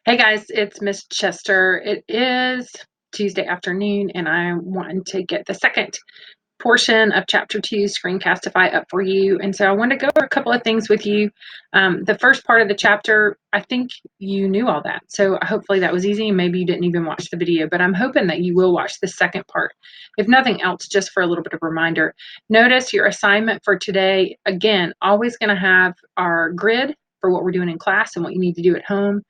Hey guys, it's Miss Chester. It is Tuesday afternoon, and I want to get the second portion of Chapter 2, Screencastify, up for you. And so I want to go over a couple of things with you. The first part of the chapter, I think you knew all that. So hopefully that was easy. Maybe you didn't even watch the video, but I'm hoping that you will watch the second part. If nothing else, just for a little bit of a reminder. Notice your assignment for today, again, always going to have our grid for what we're doing in class and what you need to do at home.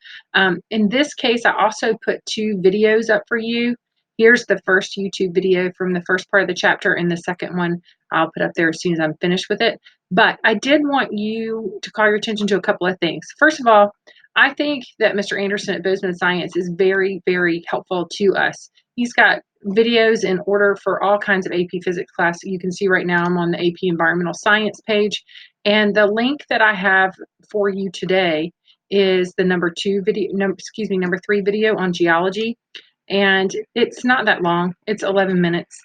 In this case, I also put two videos up for you. Here's the first YouTube video from the first part of the chapter, and the second one I'll put up there as soon as I'm finished with it. But I did want you to call your attention to a couple of things. First of all, I think that Mr. Anderson at Bozeman Science is very, very helpful to us. He's got videos in order for all kinds of AP Physics class. You can see right now I'm on the AP Environmental Science page, and the link that I have for you today is the number 3 video on geology, and it's not that long. It's 11 minutes.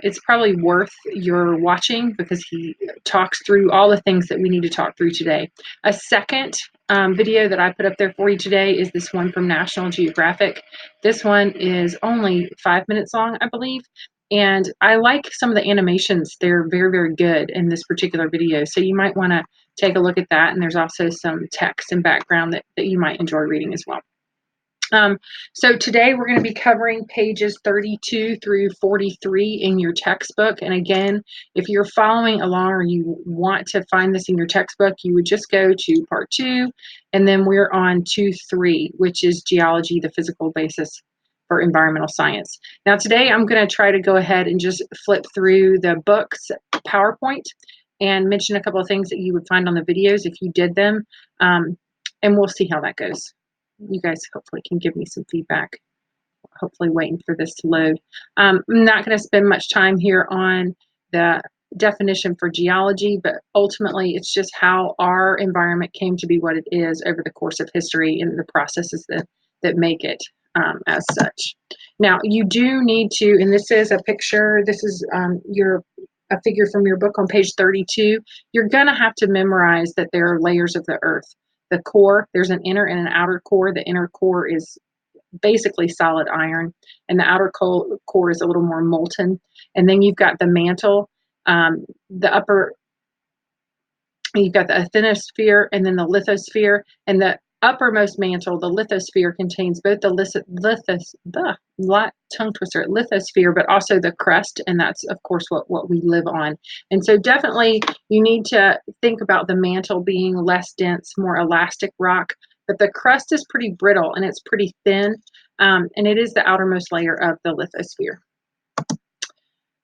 It's probably worth your watching because he talks through all the things that we need to talk through today. A second video that I put up there for you today is this one from National Geographic. This one is only 5 minutes long, I believe. And I like some of the animations. They're very, very good in this particular video. So you might want to take a look at that. And there's also some text and background that you might enjoy reading as well. So today we're going to be covering pages 32 through 43 in your textbook. And again, if you're following along or you want to find this in your textbook, you would just go to part 2, and then we're on 2-3, which is geology, the physical basis for environmental science. Now today I'm going to try to go ahead and just flip through the book's PowerPoint and mention a couple of things that you would find on the videos if you did them, and we'll see how that goes. You guys hopefully can give me some feedback. Hopefully waiting for this to load. I'm not going to spend much time here on the definition for geology, but ultimately it's just how our environment came to be what it is over the course of history and the processes that make it as such. Now you do need to, and this is a picture, this is a figure from your book on page 32. You're going to have to memorize that there are layers of the earth. The core, there's an inner and an outer core. The inner core is basically solid iron, and the outer core is a little more molten. And then you've got the mantle, the upper, you've got the asthenosphere and then the lithosphere, and the uppermost mantle, the lithosphere, contains both the tongue twister, lithosphere, but also the crust, and that's of course what we live on. And so definitely you need to think about the mantle being less dense, more elastic rock, but the crust is pretty brittle and it's pretty thin, and it is the outermost layer of the lithosphere.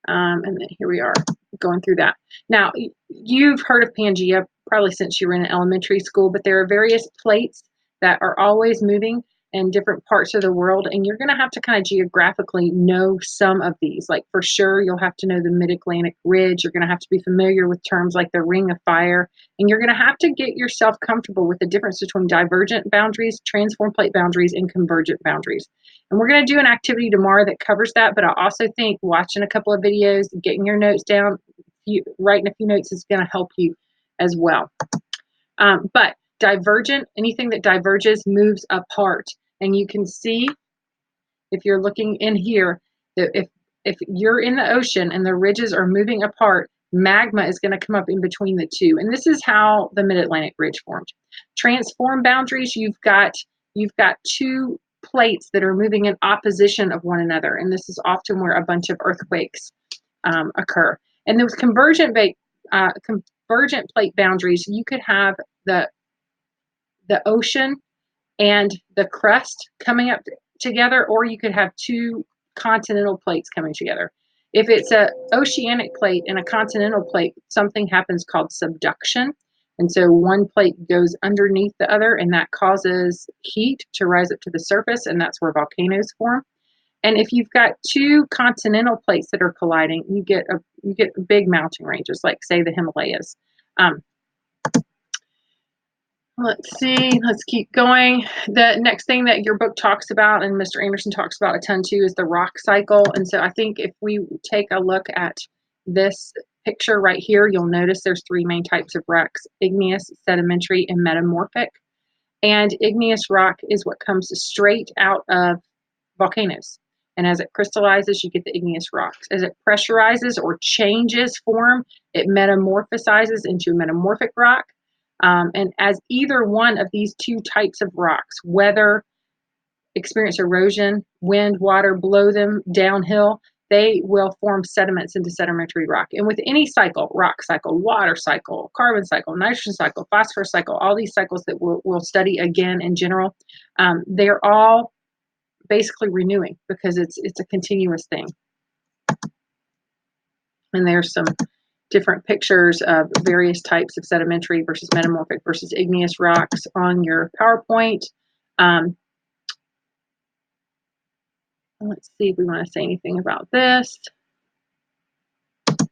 And then here we are going through that. Now, you've heard of Pangea probably since you were in elementary school, but there are various plates that are always moving in different parts of the world, and you're going to have to kind of geographically know some of these. Like for sure, you'll have to know the Mid-Atlantic Ridge. You're going to have to be familiar with terms like the Ring of Fire, and you're going to have to get yourself comfortable with the difference between divergent boundaries, transform plate boundaries, and convergent boundaries. And we're going to do an activity tomorrow that covers that, but I also think watching a couple of videos, getting your notes down, writing a few notes is going to help you as well. But divergent, anything that diverges moves apart. And you can see, if you're looking in here, that if you're in the ocean and the ridges are moving apart, magma is going to come up in between the two. And this is how the Mid-Atlantic Ridge formed. Transform boundaries, you've got two plates that are moving in opposition of one another. And this is often where a bunch of earthquakes occur. And those convergent plate boundaries, you could have the ocean and the crust coming up together, or you could have two continental plates coming together. If it's an oceanic plate and a continental plate, something happens called subduction. And so one plate goes underneath the other, and that causes heat to rise up to the surface, and that's where volcanoes form. And if you've got two continental plates that are colliding, you get big mountain ranges, like say the Himalayas. Let's see, let's keep going. The next thing that your book talks about, and Mr. Anderson talks about a ton too, is the rock cycle. And so I think if we take a look at this picture right here, you'll notice there's three main types of rocks: igneous, sedimentary, and metamorphic. And igneous rock is what comes straight out of volcanoes. And as it crystallizes, you get the igneous rocks. As it pressurizes or changes form, it metamorphosizes into a metamorphic rock. And as either one of these two types of rocks, whether experience erosion, wind, water blow them downhill, they will form sediments into sedimentary rock. And with any cycle, rock cycle, water cycle, carbon cycle, nitrogen cycle, phosphorus cycle, all these cycles that we'll study again in general, they're all basically renewing because it's a continuous thing. And there's some different pictures of various types of sedimentary versus metamorphic versus igneous rocks on your PowerPoint. Let's see if we want to say anything about this. I'm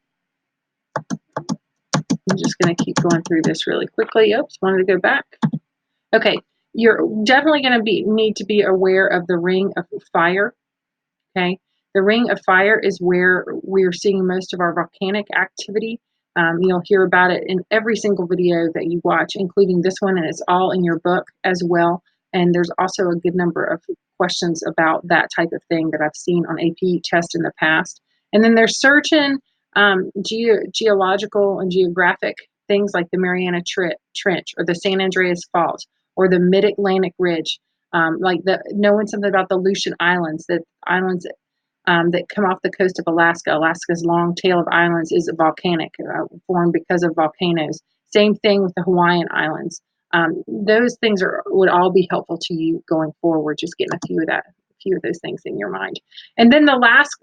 just going to keep going through this really quickly. Oops, wanted to go back. Okay, you're definitely going to need to be aware of the ring of fire. Okay, the ring of fire is where we're seeing most of our volcanic activity. You'll hear about it in every single video that you watch, including this one, and it's all in your book as well. And there's also a good number of questions about that type of thing that I've seen on AP tests in the past. And then there's certain geological and geographic things like the Mariana Trench or the San Andreas Fault or the Mid-Atlantic Ridge, like knowing something about the Aleutian Islands, that islands that come off the coast of Alaska. Alaska's long tail of islands is volcanic, formed because of volcanoes. Same thing with the Hawaiian Islands. Those things would all be helpful to you going forward, just getting a few of those things in your mind. And then the last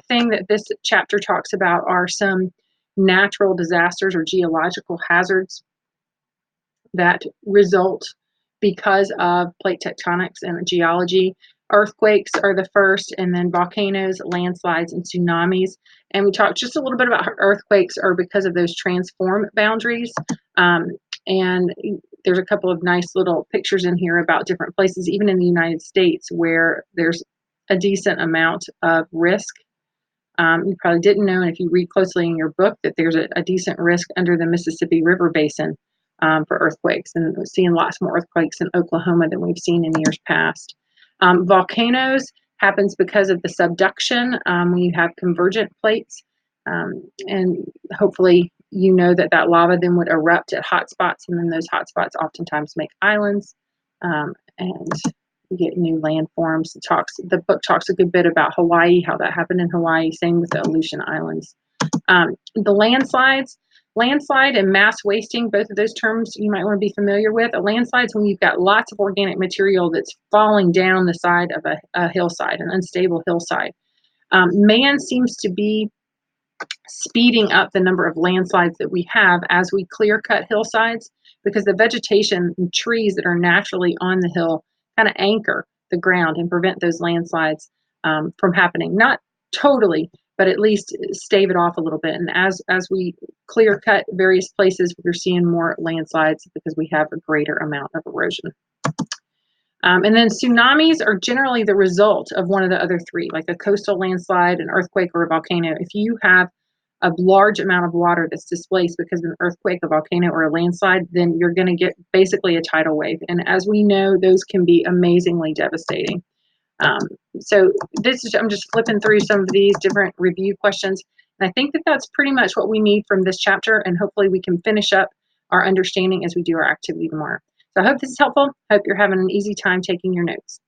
thing that this chapter talks about are some natural disasters or geological hazards that result because of plate tectonics and geology. Earthquakes are the first, and then volcanoes, landslides, and tsunamis. And we talked just a little bit about how earthquakes are because of those transform boundaries. And there's a couple of nice little pictures in here about different places, even in the United States, where there's a decent amount of risk. You probably didn't know, and if you read closely in your book, that there's a decent risk under the Mississippi River Basin for earthquakes. And we're seeing lots more earthquakes in Oklahoma than we've seen in years past. Volcanoes happens because of the subduction when you have convergent plates. And hopefully you know that lava then would erupt at hot spots, and then those hot spots oftentimes make islands. And you get new landforms. The book talks a good bit about Hawaii, how that happened in Hawaii. Same with the Aleutian Islands. The landslide and mass wasting, both of those terms you might want to be familiar with. A landslide is when you've got lots of organic material that's falling down the side of a hillside, an unstable hillside. Man seems to be speeding up the number of landslides that we have as we clear cut hillsides, because the vegetation and trees that are naturally on the hill kind of anchor the ground and prevent those landslides from happening. Not totally, but at least stave it off a little bit. And as we clear cut various places, we're seeing more landslides because we have a greater amount of erosion. And then tsunamis are generally the result of one of the other three, like a coastal landslide, an earthquake, or a volcano. If you have a large amount of water that's displaced because of an earthquake, a volcano, or a landslide, then you're going to get basically a tidal wave. And as we know, those can be amazingly devastating. So I'm just flipping through some of these different review questions. And I think that that's pretty much what we need from this chapter. And hopefully we can finish up our understanding as we do our activity tomorrow. So I hope this is helpful. I hope you're having an easy time taking your notes.